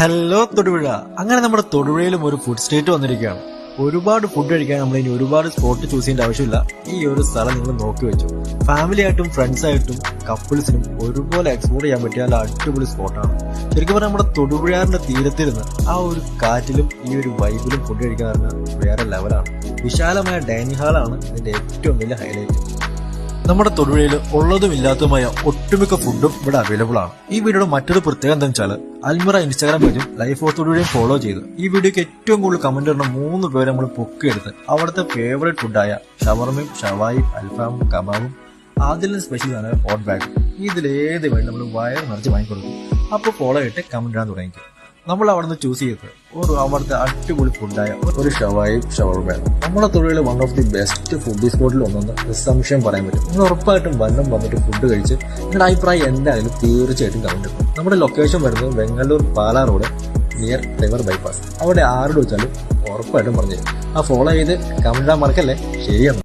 Hello Thodupuzha. അങ്ങനെ നമ്മുടെ തൊടുപുഴയിലും ഒരു ഫുഡ് സ്ട്രീറ്റ് വന്നിരിക്കുകയാണ്. ഒരുപാട് ഫുഡ് കഴിക്കാൻ നമ്മൾ ഇനി ഒരുപാട് സ്പോട്ട് ചൂസ് ചെയ്യേണ്ട ആവശ്യമില്ല. ഈ ഒരു സ്ഥലം നിങ്ങൾ നോക്കി വെച്ചു. ഫാമിലി ആയിട്ടും ഫ്രണ്ട്സ് ആയിട്ടും കപ്പിൾസിനും ഒരുപോലെ എക്സ്പ്ലോർ ചെയ്യാൻ പറ്റിയ നല്ല അടിപൊളി സ്പോട്ടാണ്. ശരിക്കും പറഞ്ഞാൽ നമ്മുടെ തൊടുപുഴയാറിന്റെ തീരത്തിരുന്ന് ആ ഒരു കാറ്റിലും ഈ ഒരു വൈബിലും ഫുഡ് കഴിക്കാൻ പറഞ്ഞാൽ വേറെ ലെവലാണ്. വിശാലമായ ഡൈനിങ് ഹാളാണ് ഇതിന്റെ ഏറ്റവും വലിയ ഹൈലൈറ്റ്. നമ്മുടെ തൊടുപുഴയിൽ ഉള്ളതും ഇല്ലാത്തതുമായ ഒട്ടുമിക്ക ഫുഡും ഇവിടെ അവൈലബിൾ ആണ്. ഈ വീഡിയോയുടെ മറ്റൊരു പ്രത്യേകത എന്താ വെച്ചാൽ അൽമിറ ഇൻസ്റ്റാഗ്രാം പേജും ലൈഫ് ഓഫ് തൊടുപുഴയും ഫോളോ ചെയ്ത് ഈ വീഡിയോക്ക് ഏറ്റവും കൂടുതൽ കമന്റ് ഇടുന്ന 3 പേരെ നമ്മൾ പൊക്കിയെടുത്ത് അവിടുത്തെ ഫേവറേറ്റ് ഫുഡായ ഷവർമയും ഷവായും അൽഫാമും കബാബും അതിലും സ്പെഷ്യൽ ആണ് ഹോട്ട് ബാഗ്. ഇതിലേത് വേണ്ടി നമ്മൾ വയർ നിറച്ച് വാങ്ങിക്കൊടുക്കും. അപ്പോൾ ഫോളോ ചെയ്തിട്ട് കമന്റ് ഇടാൻ തുടങ്ങിക്കും. നമ്മൾ അവിടെ നിന്ന് ചൂസ് ചെയ്തത് അവിടുത്തെ അടിപൊളി ഫുഡായ ഒരു ഷവായും ഷവർമയാണ്. നമ്മുടെ തൊഴിൽ one of the best food സ്പോട്ടിൽ ഒന്നെന്ന് നിസ്സംശയം പറയാൻ പറ്റും. നിങ്ങൾ ഉറപ്പായിട്ടും വന്നിട്ട് ഫുഡ് കഴിച്ച് നിങ്ങളുടെ അഭിപ്രായം എന്തായാലും തീർച്ചയായിട്ടും കമന്റ് ഇടും. നമ്മുടെ ലൊക്കേഷൻ വരുന്നത് Vengallur Pala road near river bypass. അവിടെ ആരോട് വെച്ചാലും ഉറപ്പായിട്ടും പറഞ്ഞു തരും. ആ ഫോളോ ചെയ്ത് കമന്റ് ഇടാൻ മറക്കല്ലേ. ശരിയാണ്.